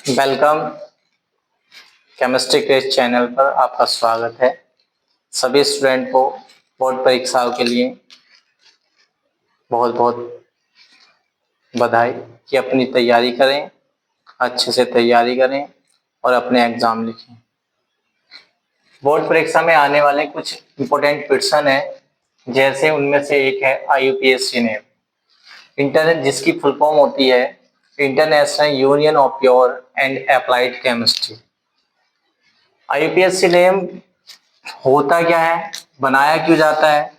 Welcome. Chemistry के इस channel पर आपका स्वागत है। सभी स्टूडेंट को बोर्ड परीक्षाओं के लिए बहुत बहुत बधाई कि अपनी तैयारी करें, अच्छे से तैयारी करें और अपने एग्ज़ाम लिखें। बोर्ड परीक्षा में आने वाले कुछ इम्पोर्टेंट क्वेश्चन है, जैसे उनमें से एक है IUPAC नेम, इंटरनेट जिसकी फुल फॉर्म होती है international union of pure and applied chemistry. IUPAC name होता क्या है, बनाया क्यों जाता है?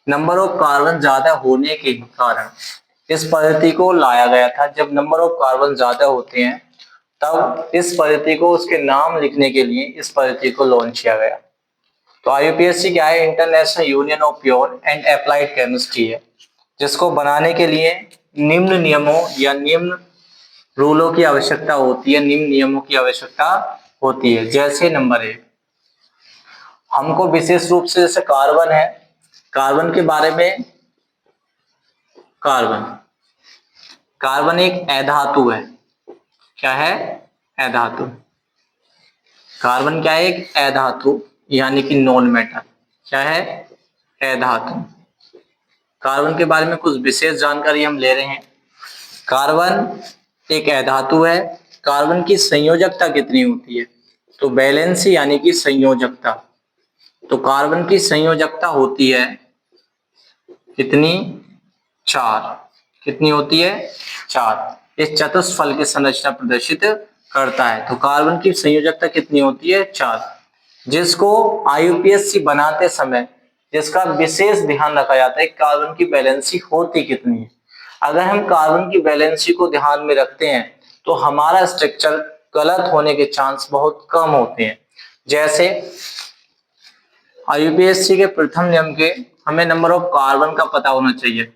नंबर ऑफ कार्बन ज्यादा होने के कारण इस पद्धति को लाया गया था। जब नंबर ऑफ कार्बन ज्यादा होते हैं तब इस पद्धति को, उसके नाम लिखने के लिए इस पद्धति को लॉन्च किया गया। तो IUPAC क्या है? International union of pure and applied chemistry है, जिसको बनाने के लिए निम्न नियमों या निम्न रूलों की आवश्यकता होती है, निम्न नियमों की आवश्यकता होती है। जैसे नंबर 1, हमको विशेष रूप से, जैसे कार्बन है, कार्बन के बारे में, कार्बन एक अधातु है। क्या है? अधातु। कार्बन क्या है? एक अधातु, यानी कि नॉन मेटल। क्या है? अधातु। कार्बन के बारे में कुछ विशेष जानकारी हम ले रहे हैं। कार्बन एक अधातु है। कार्बन की संयोजकता कितनी होती है? तो वैलेंसी यानी कि संयोजकता। तो कार्बन की संयोजकता होती है कितनी? 4। कितनी होती है? 4। इस चतुष्फल की संरचना प्रदर्शित करता है। तो कार्बन की संयोजकता कितनी होती है? 4, जिसको IUPAC बनाते समय जिसका विशेष ध्यान रखा जाता है, कार्बन की वैलेंसी होती कितनी है। अगर हम कार्बन की वैलेंसी को ध्यान में रखते हैं तो हमारा स्ट्रक्चर गलत होने के चांस बहुत कम होते हैं। जैसे IUPAC के प्रथम नियम के हमें नंबर ऑफ कार्बन का पता होना चाहिए।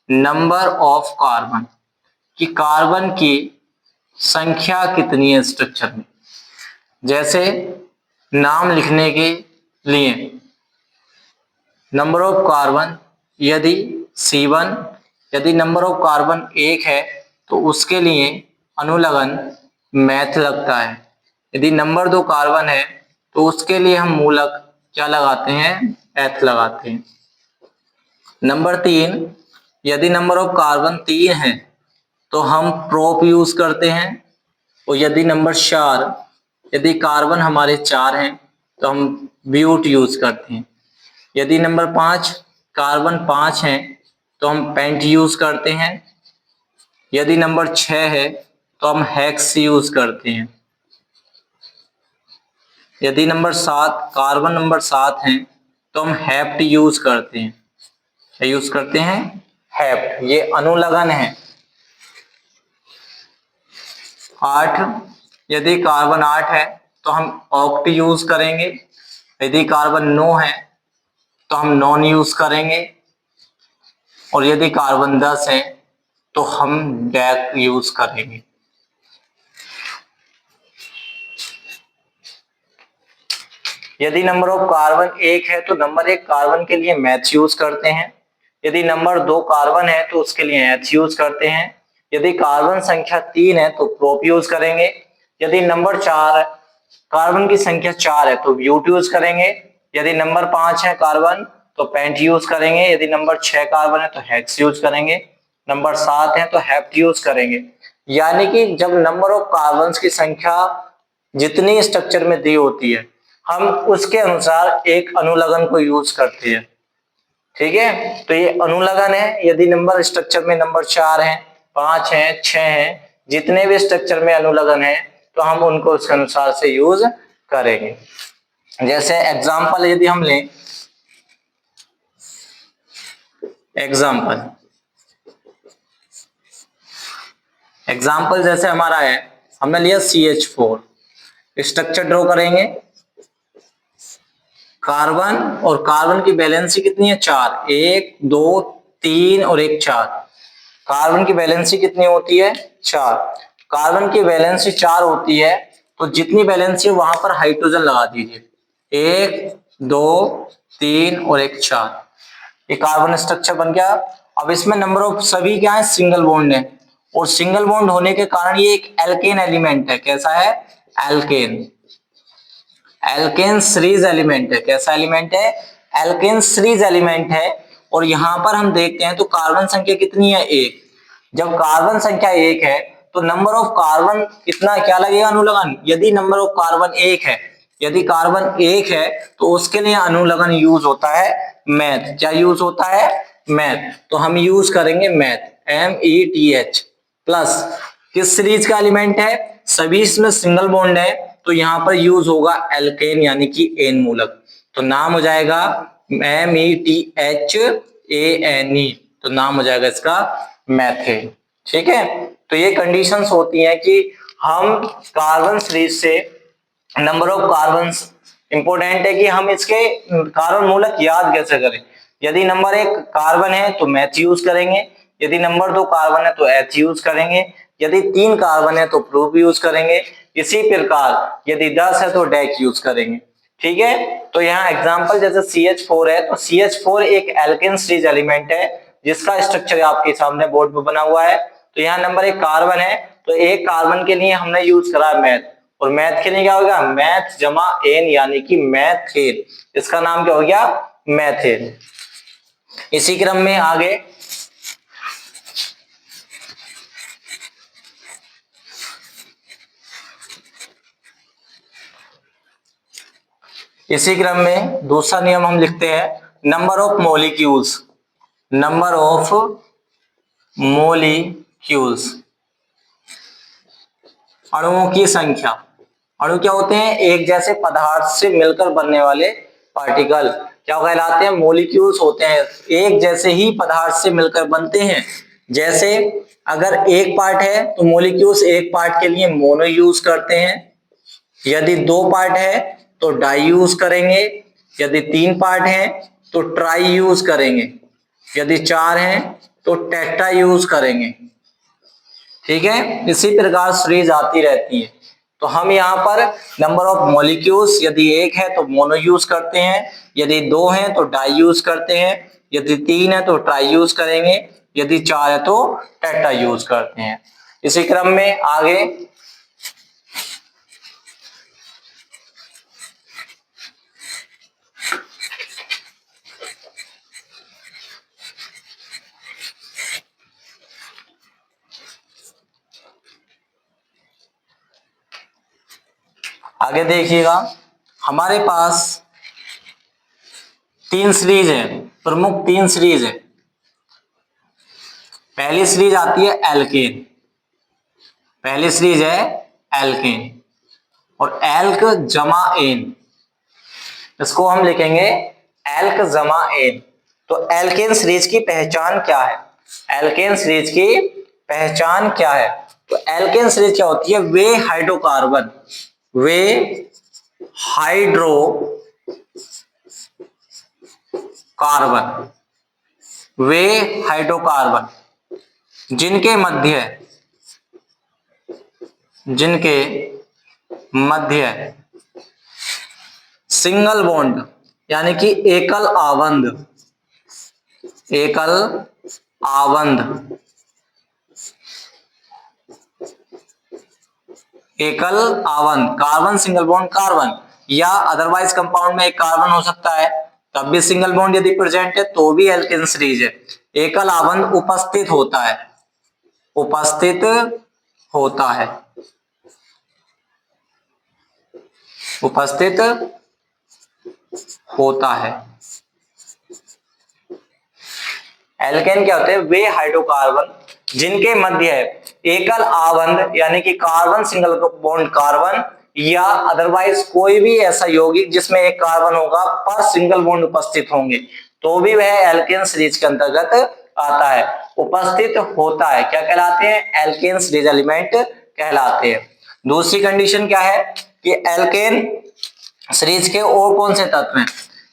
नंबर ऑफ कार्बन, कि कार्बन की संख्या कितनी है स्ट्रक्चर में। जैसे नाम लिखने के लिए नंबर ऑफ कार्बन, यदि C1, यदि नंबर ऑफ कार्बन 1 है तो उसके लिए अनुलग्न मैथ लगता है। यदि नंबर 2 कार्बन है तो उसके लिए हम मूलक क्या लगाते हैं? एथ लगाते हैं। नंबर 3, यदि नंबर ऑफ कार्बन 3 है तो हम प्रोप यूज करते हैं। और यदि नंबर 4, यदि कार्बन हमारे 4 हैं तो हम ब्यूट यूज करते हैं। यदि नंबर 5 कार्बन 5 हैं तो हम पेंट यूज करते हैं। यदि नंबर 6 है तो हम हेक्स यूज करते हैं। यदि नंबर 7 कार्बन नंबर 7 है तो हम हेप्ट यूज करते हैं। क्या यूज करते हैं? हेप्ट। ये अनुलग्न है। 8, यदि कार्बन 8 है तो हम ऑक्ट यूज करेंगे। यदि कार्बन 9 है तो हम नॉन यूज करेंगे। और यदि कार्बन 10 है तो हम डैक यूज करेंगे। यदि नंबर ऑफ कार्बन 1 है तो नंबर 1 कार्बन के लिए मैथ यूज करते हैं। यदि नंबर 2 कार्बन है तो उसके लिए एच यूज करते हैं। यदि कार्बन संख्या 3 है तो प्रोप यूज करेंगे। यदि नंबर 4 कार्बन की संख्या 4 है तो ब्यूट यूज करेंगे। यदि नंबर 5 है कार्बन तो पेंट यूज करेंगे। यदि नंबर 6 कार्बन है तो हेक्स यूज करेंगे। नंबर 7 है तो हेप्ट यूज करेंगे। यानी कि जब नंबर ऑफ कार्बन की संख्या जितनी स्ट्रक्चर में दी होती है हम उसके अनुसार एक अनुलग्न को यूज करते हैं। ठीक है, तो ये अनुलग्न है। यदि नंबर स्ट्रक्चर में नंबर 4 है, 5 है, 6 है, जितने भी स्ट्रक्चर में अनुलग्न है तो हम उनको उसके अनुसार से यूज करेंगे। जैसे एग्जाम्पल यदि हम लें, एग्जाम्पल जैसे हमारा है, हमने लिया CH4, स्ट्रक्चर ड्रॉ करेंगे। कार्बन और कार्बन की वैलेंसी कितनी है? 4, 1 2 3 और 1 4। कार्बन की वैलेंसी कितनी होती है? 4। कार्बन की वैलेंसी 4 होती है तो जितनी वैलेंसी है वहां पर हाइड्रोजन लगा दीजिए। 1 2 3 और 1 4। ये कार्बन स्ट्रक्चर बन गया। अब इसमें नंबर ऑफ सभी क्या है? सिंगल बॉन्ड है। और सिंगल बॉन्ड होने के कारण ये एक एल्केन एलिमेंट है। कैसा है? एल्केन। एल्केन सीरीज एलिमेंट है। कैसा एलिमेंट है? एल्केन सीरीज एलिमेंट है। और यहां पर हम देखते हैं तो कार्बन संख्या कितनी है? 1। जब कार्बन संख्या 1 है तो नंबर ऑफ कार्बन कितना क्या लगेगा? अनुलग्न। यदि नंबर ऑफ कार्बन 1 है, यदि कार्बन 1 है तो उसके लिए अनुलग्न यूज होता है मैथ। क्या यूज होता है? मैथ। तो हम यूज करेंगे मैथ, METH प्लस। किस सीरीज का एलिमेंट है? सभी इसमें सिंगल बॉन्ड है तो यहां पर यूज होगा एल्केन यानी कि एन मूलक। तो नाम हो जाएगा METHANE। तो नाम हो जाएगा इसका मैथेन। ठीक है, तो ये कंडीशंस होती हैं कि हम कार्बन सीरीज से नंबर ऑफ कार्बन, इंपॉर्टेंट है कि हम इसके कार्बन मूलक याद कैसे करें। यदि नंबर 1 कार्बन है तो मैथ यूज करेंगे, यदि नंबर 2 कार्बन है तो एच यूज करेंगे, यदि 3 कार्बन है तो प्रूफ यूज करेंगे, इसी प्रकार यदि 10 है तो डेक यूज करेंगे। ठीक है, तो यहाँ एग्जांपल जैसे CH4 है तो CH4 एक एल्केन सीरीज एलिमेंट है जिसका स्ट्रक्चर आपके सामने बोर्ड पे बना हुआ है। तो यहाँ नंबर 1 कार्बन है तो एक कार्बन के लिए हमने यूज करा मैथ, और मैथ के लिए क्या होगा? मैथ जमा एन यानी कि मैथेन। इसका नाम क्या हो गया? मैथेन। इसी क्रम में आगे दूसरा नियम हम लिखते हैं, number of molecules. Number of molecules, अणुओं की संख्या। अणु क्या होते हैं? एक जैसे पदार्थ से मिलकर बनने वाले पार्टिकल क्या कहलाते हैं? मॉलिक्यूल्स होते हैं। एक जैसे ही पदार्थ से मिलकर बनते हैं। जैसे अगर एक पार्ट है तो मॉलिक्यूल्स एक पार्ट के लिए मोनो यूज करते हैं, यदि 2 पार्ट है तो डाई यूज करेंगे, यदि 3 पार्ट है तो ट्राई यूज करेंगे, यदि 4 है तो टेट्रा यूज करेंगे। ठीक है, इसी प्रकार सीरीज आती रहती है। तो हम यहाँ पर नंबर ऑफ मॉलिक्यूल्स, यदि 1 है तो मोनो यूज करते हैं, यदि 2 है तो डाई यूज करते हैं, यदि 3 है तो ट्राई यूज करेंगे, यदि 4 है तो टेट्रा यूज करते हैं। इसी क्रम में आगे देखिएगा, हमारे पास 3 सीरीज है, प्रमुख 3 सीरीज है। पहली सीरीज आती है एल्केन, पहली सीरीज है एल्केन और एल्क जमा एन, इसको हम लिखेंगे एल्क जमा एन। तो एल्केन सीरीज की पहचान क्या है? एल्केन सीरीज की पहचान क्या है? तो एल्केन सीरीज क्या होती है? वे हाइड्रोकार्बन, वे हाइड्रोकार्बन, वे हाइड्रोकार्बन जिनके मध्य सिंगल बॉन्ड यानी कि एकल आवंध, एकल आवंध, एकल आवंध, कार्बन सिंगल बॉन्ड कार्बन, या अदरवाइज कंपाउंड में एक कार्बन हो सकता है तब भी सिंगल बॉन्ड यदि प्रेजेंट है तो भी एल्केन सीरीज है। एकल आवंध उपस्थित होता है, उपस्थित होता है, उपस्थित होता है। एल्केन क्या होते हैं? वे हाइड्रोकार्बन जिनके मध्य एकल आवंध यानी कि कार्बन सिंगल बॉन्ड कार्बन, या अदरवाइज कोई भी ऐसा यौगिक जिसमें एक कार्बन होगा पर सिंगल बॉन्ड उपस्थित होंगे तो भी वह एल्केन सीरीज के अंतर्गत आता है। उपस्थित होता है क्या कहलाते हैं? एल्केन सीरीज एलिमेंट कहलाते हैं। दूसरी कंडीशन क्या है कि एल्केन सीरीज के और कौन से तत्व हैं?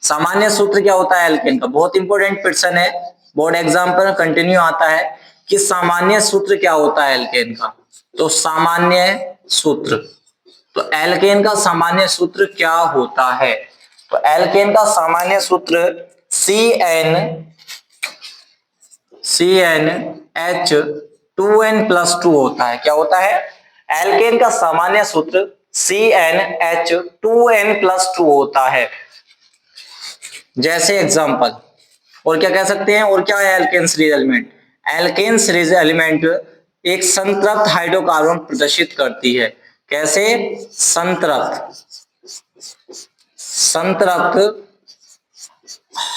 सामान्य सूत्र क्या होता है एल्केन का? बहुत इंपॉर्टेंट क्वेश्चन है, बोर्ड एग्जाम पर कंटिन्यू आता है कि सामान्य सूत्र क्या होता है एल्केन का। तो सामान्य सूत्र, तो एल्केन का सामान्य सूत्र क्या होता है? तो एल्केन का सामान्य सूत्र CnH 2n+2 होता है। क्या होता है? एल्केन का सामान्य सूत्र CnH2n+2 होता है। जैसे एग्जांपल, और क्या कह सकते हैं, और क्या है alkane series element? Alkane series element एक संतृप्त हाइड्रोकार्बन प्रदर्शित करती है। कैसे? संतृप्त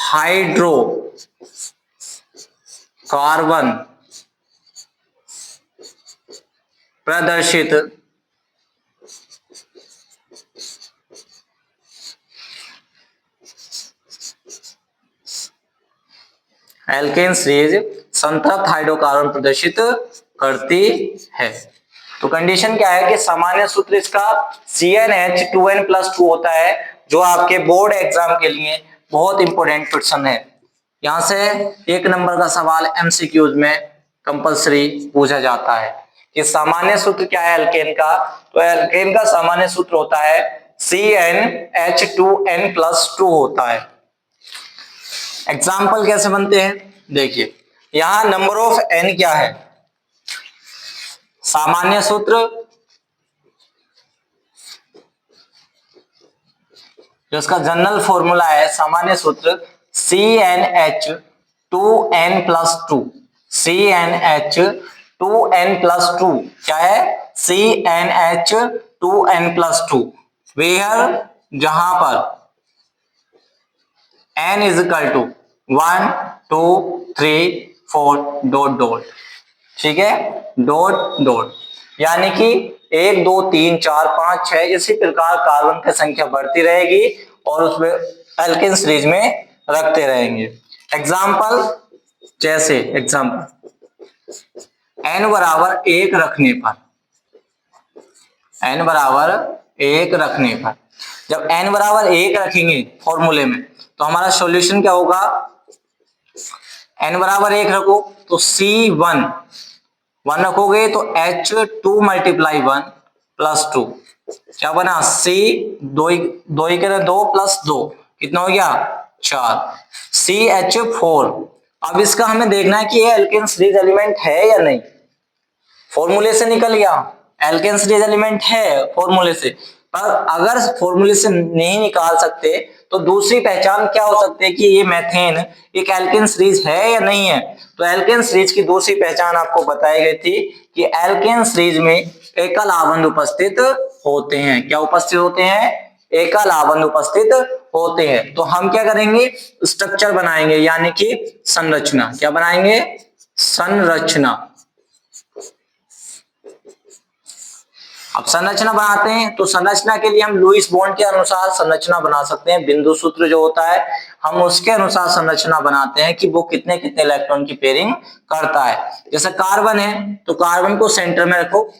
हाइड्रोकार्बन प्रदर्शित एल्केन सीरीज संतृप्त हाइड्रोकार्बन प्रदर्शित करती है। तो कंडीशन क्या है कि सामान्य सूत्र इसका CnH2n+2 होता है, जो आपके बोर्ड एग्जाम के लिए बहुत इंपॉर्टेंट क्वेश्चन है। यहां से 1 नंबर का सवाल MCQs में कंपलसरी पूछा जाता है कि सामान्य सूत्र क्या है एल्केन का। तो एल्केन का सामान्य सूत्र होता है CnH2n+2 होता है। एग्जाम्पल कैसे बनते हैं देखिए, यहां नंबर ऑफ n क्या है? सामान्य सूत्र जो इसका जनरल फॉर्मूला है, सामान्य सूत्र CnH2n+2। CnH2n+2 क्या है? CnH2n+2 वेयर जहां पर n is equal to 1 2 3 4 dot dot. ठीक है, डॉट डॉट, यानी कि 1 2 3 4 5 6 इसी प्रकार कार्बन की संख्या बढ़ती रहेगी और उसमें एल्केन सीरीज में रखते रहेंगे। एग्जाम्पल, जैसे एग्जाम्पल n बराबर 1 रखने पर, n बराबर 1 रखने पर, जब n बराबर 1 रखेंगे फॉर्मूले में तो हमारा सॉल्यूशन क्या होगा? n बराबर 1 रखो तो C1 1 रखोगे तो H2 × 1 + 2 क्या बना? C 2 के 2 + 2 कितना हो गया? 4 CH4। अब इसका हमें देखना है कि ये एल्केन सीरीज एलिमेंट है या नहीं। फॉर्मूले से निकल गया एल्केन सीरीज एलिमेंट है फॉर्मूले से, पर अगर फॉर्मूले से नहीं निकाल सकते तो दूसरी पहचान क्या हो सकती है कि ये मेथेन एक एल्केन सीरीज है या नहीं है। तो एल्केन सीरीज की दूसरी पहचान आपको बताई गई थी कि एल्केन सीरीज में एकल आबंध उपस्थित होते हैं। क्या उपस्थित होते हैं? एकल आबंध उपस्थित होते हैं। तो हम क्या करेंगे? स्ट्रक्चर बनाएंगे, यानी कि संरचना। क्या बनाएंगे? संरचना। अब संरचना बनाते हैं तो संरचना के लिए हम लुईस बॉन्ड के अनुसार संरचना बना सकते हैं। बिंदु सूत्र जो होता है हम उसके अनुसार संरचना बनाते हैं कि वो कितने कितने इलेक्ट्रॉन की पेयरिंग करता है। जैसे कार्बन है तो कार्बन को सेंटर में रखो।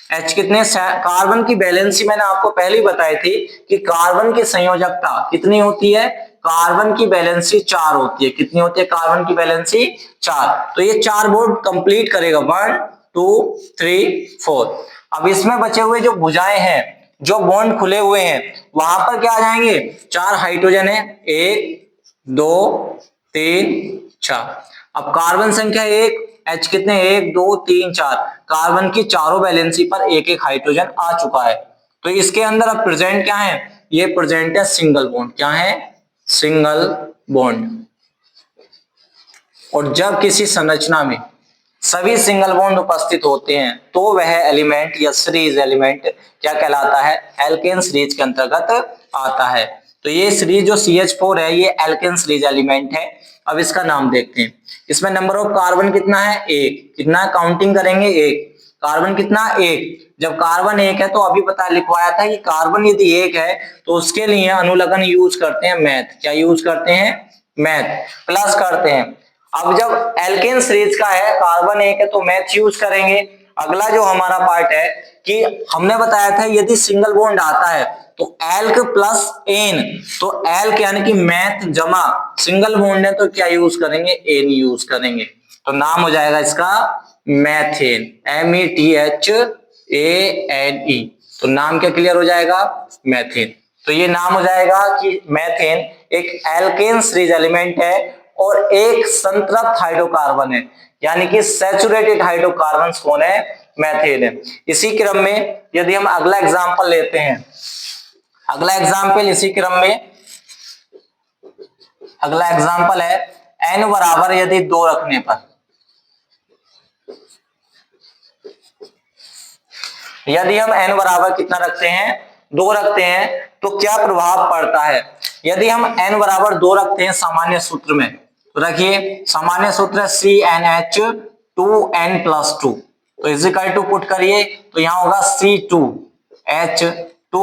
H कितने? कार्बन की वैलेंसी मैंने आपको पहले ही बताई थी कि कार्बन की संयोजकता कितनी होती है? कार्बन की वैलेंसी 4 होती है। कितनी होती है कार्बन की वैलेंसी? 4। तो ये 4 बॉन्ड कंप्लीट करेगा, 1 2 3 4। अब इसमें बचे हुए जो भुजाएं हैं, जो बॉन्ड खुले हुए हैं, वहां पर क्या आ जाएंगे? 4 हाइड्रोजन है, 1 2 3 4। अब कार्बन संख्या 1, H कितने? 1 2 3 4। कार्बन की चारों वैलेंसी पर एक एक हाइड्रोजन आ चुका है। तो इसके अंदर अब प्रेजेंट क्या है? ये प्रेजेंट है सिंगल बॉन्ड। क्या है? Single bond. और जब किसी संरचना में सभी सिंगल बॉन्ड उपस्थित होते हैं तो वह एलिमेंट या सीरीज एलिमेंट क्या कहलाता है? एल्केन सीरीज के अंतर्गत आता है। तो ये सीरीज जो CH4 है ये एल्केन सीरीज एलिमेंट है। अब इसका नाम देखते हैं। इसमें नंबर ऑफ कार्बन कितना है? 1। कितना काउंटिंग करेंगे? 1। कार्बन कितना? 1। जब कार्बन 1 है तो अभी पता लिखवाया था कि कार्बन यदि 1 है तो उसके लिए अनुलग्न यूज करते हैं मैथ। क्या यूज करते हैं? मैथ। प्लस करते हैं। अब जब एल्केन सीरीज का है, कार्बन 1 है तो मैथ यूज करेंगे। अगला जो हमारा पार्ट है कि हमने बताया था यदि सिंगल बॉन्ड आता है तो एल्क प्लस एन, तो एल्क यानी कि मैथ जमा सिंगल बॉन्ड है तो क्या यूज करेंगे? एन यूज करेंगे। तो नाम हो जाएगा इसका मैथेन, METHANE। तो नाम क्या क्लियर हो जाएगा? मैथेन। तो ये नाम हो जाएगा कि मैथेन एक एल्केन सीरीज एलिमेंट है और एक संतृप्त हाइड्रोकार्बन है। यानी कि सैचुरेटेड हाइड्रोकार्बन्स कौन है, मेथेन है। इसी क्रम में यदि हम अगला एग्जांपल लेते हैं, अगला एग्जांपल इसी क्रम में अगला एग्जांपल है n बराबर यदि 2 रखने पर, यदि हम n बराबर कितना रखते हैं, 2 रखते हैं, तो क्या प्रभाव पड़ता है। यदि हम n बराबर 2 रखते हैं सामान्य सूत्र में, तो रखिए सामान्य सूत्र है CnH2n+2, तो इजिकल टू पुट करिए तो यहां होगा C2H2 ×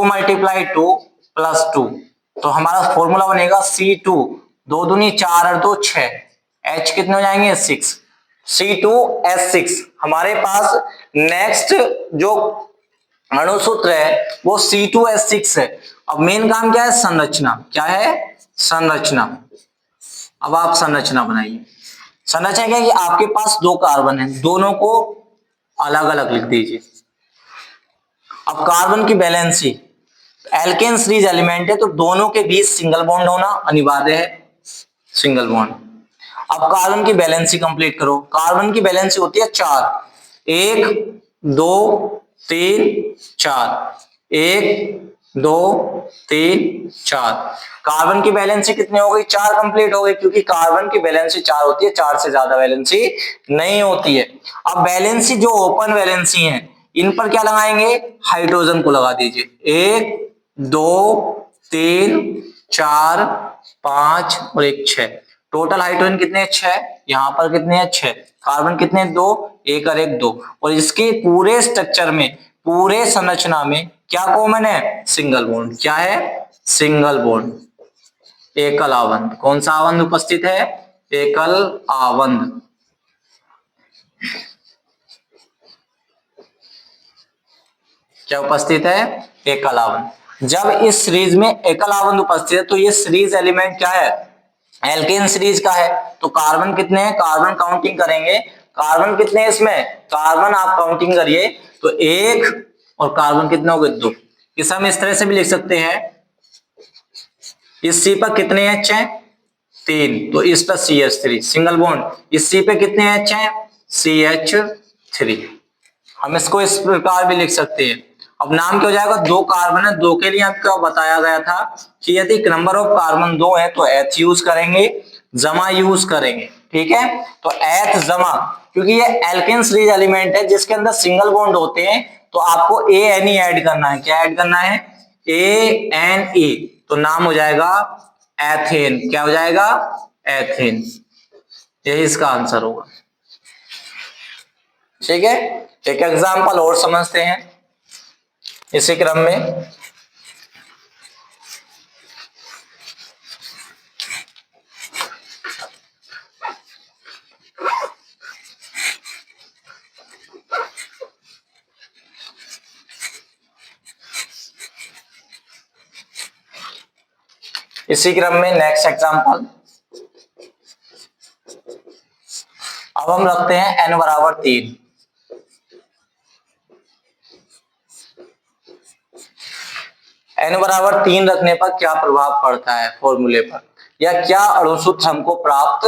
2 + 2, तो हमारा फॉर्मूला बनेगा C2 2 दूनी 4 और 2 6, H कितने हो जाएंगे 6, C2H6। हमारे पास नेक्स्ट जो अणुसूत्र है वो C2H6 है। अब मेन काम क्या है, संरचना, क्या है, संरचना। अब आप संरचना बनाइए। संरचना क्या है कि आपके पास 2 कार्बन है, दोनों को अलग अलग लिख दीजिए। अब कार्बन की वैलेंसी, एल्केन सीरीज एलिमेंट है तो दोनों के बीच सिंगल बॉन्ड होना अनिवार्य है, सिंगल बॉन्ड। अब कार्बन की बैलेंसी कंप्लीट करो। कार्बन की बैलेंसी होती है 4, 1 2 3 4, 1 2 3 4। कार्बन की बैलेंसी कितनी हो गई, 4 कंप्लीट हो गई, क्योंकि कार्बन की बैलेंसी 4 होती है, 4 से ज्यादा बैलेंसी नहीं होती है। अब बैलेंसी जो ओपन बैलेंसी है इन पर क्या लगाएंगे, हाइड्रोजन को लगा दीजिए। 1 2 3 4 5 और 1 6, टोटल हाइड्रोजन कितने 6, यहाँ पर कितने हैं 6, कार्बन कितने 2, 1 और 1 2, और इसके पूरे स्ट्रक्चर में, पूरे संरचना में क्या कॉमन है, सिंगल बॉन्ड। क्या है, सिंगल बॉन्ड, एकल आवंत। कौन सा आवंत उपस्थित है, एकल आवंत। क्या उपस्थित है, एकल आवंत। जब इस सीरीज में एकल आवंत उपस्थित है तो ये सीरीज एलिमेंट क्या है, एल्केन सीरीज का है। तो कार्बन कितने हैं, कार्बन काउंटिंग करेंगे, कार्बन कितने हैं इसमें, कार्बन आप काउंटिंग करिए तो 1 और कार्बन कितने हो गए 2। इस हम इस तरह से भी लिख सकते हैं, इस सी पर कितने एच हैं 3, तो इस पर CH3 सिंगल बॉन्ड। इस सी पे कितने एच हैं, CH3। हम इसको इस प्रकार भी लिख सकते हैं। अब नाम क्या हो जाएगा, 2 कार्बन है, 2 के लिए आपको बताया गया था कि यदि नंबर ऑफ कार्बन 2 है तो एच यूज करेंगे, जमा यूज करेंगे, ठीक है। तो एच जमा, क्योंकि ये एल्केन सीरीज एलिमेंट है जिसके अंदर सिंगल बॉन्ड होते हैं, तो आपको ANE ऐड करना है। क्या ऐड करना है, ANE, तो नाम हो जाएगा एथेन। क्या हो जाएगा, एथेन। यही इसका आंसर होगा, ठीक है। एक एग्जांपल और समझते हैं इसी क्रम में। इसी क्रम में नेक्स्ट एग्जांपल, अब हम रखते हैं n बराबर 3। n बराबर 3 रखने पर क्या प्रभाव पड़ता है फॉर्मूले पर, या क्या अणुसूत्र हमको प्राप्त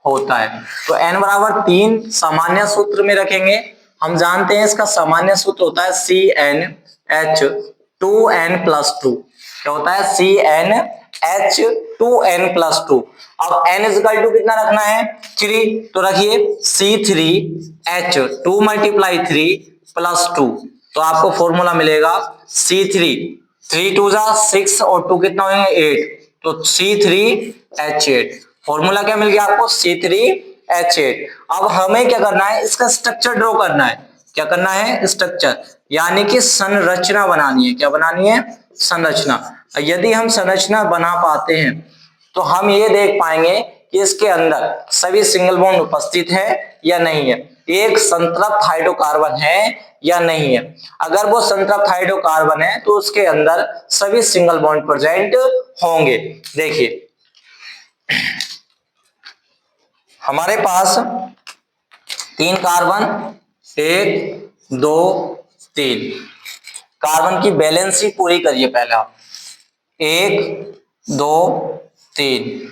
होता है। तो n बराबर 3 सामान्य सूत्र में रखेंगे। हम जानते हैं इसका सामान्य सूत्र होता है CnH2n+2। क्या होता है, CnH2n+2। अब n इक्वल टू कितना रखना है, 3, तो रखिए C3H2 × 3 + 2, तो आपको फॉर्मूला मिलेगा C3, 3 2 6 और 2 कितना होंगे 8, तो C3H8। फॉर्मूला क्या मिल गया आपको, C3H8। अब हमें क्या करना है, इसका स्ट्रक्चर ड्रॉ करना है। क्या करना है, स्ट्रक्चर, यानी कि संरचना बनानी है। क्या बनानी है, संरचना। यदि हम संरचना बना पाते हैं तो हम ये देख पाएंगे कि इसके अंदर सभी सिंगल बॉन्ड उपस्थित है या नहीं है, एक संतृप्त हाइड्रोकार्बन है या नहीं है। अगर वो संतृप्त हाइड्रोकार्बन है तो उसके अंदर सभी सिंगल बॉन्ड प्रेजेंट होंगे। देखिए हमारे पास 3 कार्बन, 1 2 3, कार्बन की बैलेंसी पूरी करिए पहले आप। 1 2 3,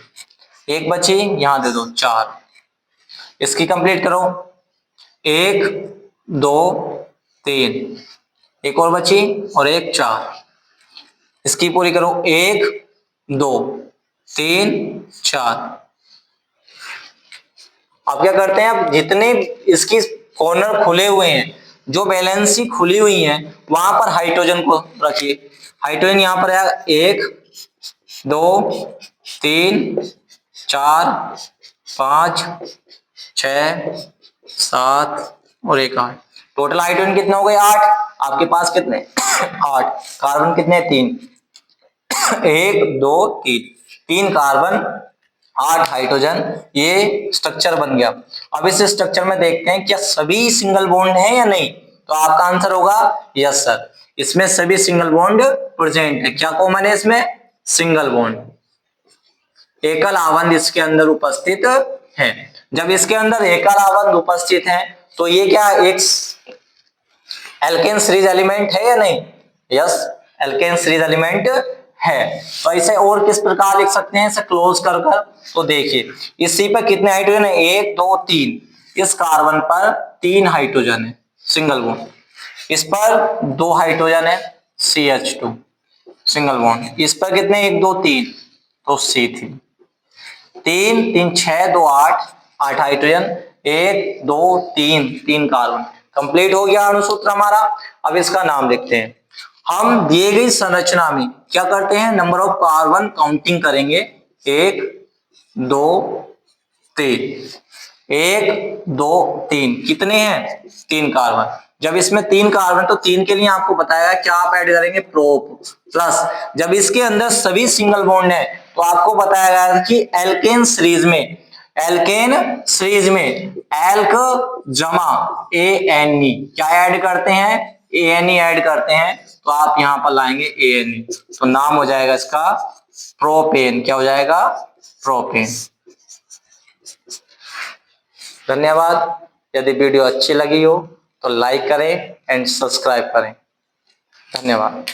एक बची, यहां दे दो 4, इसकी कंप्लीट करो। 1 2 3, एक और बची और एक 4, इसकी पूरी करो 1 2 3 4। अब क्या करते हैं, अब जितने इसकी कॉर्नर खुले हुए हैं, जो वैलेंसी खुली हुई है वहां पर हाइड्रोजन को रखिए। हाइड्रोजन यहां पर है 1 2 3 4 5 6 7 और एक 8। टोटल हाइड्रोजन कितने हो गए 8। आपके पास कितने 8। कार्बन कितने 3 1 2 3, 3 कार्बन 8 हाइड्रोजन, ये स्ट्रक्चर बन गया। अब इस स्ट्रक्चर में देखते हैं क्या सभी सिंगल बॉन्ड है या नहीं, तो आपका आंसर होगा यस सर, इसमें सभी सिंगल बॉन्ड प्रेजेंट है। क्या कॉमन है इसमें, सिंगल बॉन्ड, एकल आवंत इसके अंदर उपस्थित है। जब इसके अंदर एकल आवंत उपस्थित है तो ये क्या एक एल्केन सीरीज एलिमेंट है या नहीं, यस एल्केन सीरीज एलिमेंट है। तो इसे और किस प्रकार लिख सकते हैं, इसे क्लोज कर कर, तो देखिए इसी पर कितने हाइड्रोजन है 1 2 3, इस कार्बन पर 3 हाइड्रोजन है सिंगल बॉन्ड, इस पर 2 हाइड्रोजन है CH2 सिंगल बॉन्ड, इस पर कितने 1 2 3 तो C3, 3 3 6 2 8, 8 हाइड्रोजन 1 2 3, 3 कार्बन, कंप्लीट हो गया अणुसूत्र हमारा। अब इसका नाम देखते हैं। हम दिए गई संरचना में क्या करते हैं, नंबर ऑफ कार्बन काउंटिंग करेंगे 1 2 3, 1 2 3, कितने हैं 3 कार्बन। जब इसमें 3 कार्बन तो 3 के लिए आपको बताया क्या आप ऐड करेंगे प्रोप प्लस, जब इसके अंदर सभी सिंगल बॉन्ड है तो आपको बताया गया कि एल्केन सीरीज में, एल्केन सीरीज में एल्क जमा ANE क्या ऐड करते हैं, ANE ऐड करते हैं, तो आप यहां पर लाएंगे ANE, तो नाम हो जाएगा इसका प्रोपेन। क्या हो जाएगा, प्रोपेन। धन्यवाद। यदि वीडियो अच्छी लगी हो तो लाइक करें एंड सब्सक्राइब करें। धन्यवाद।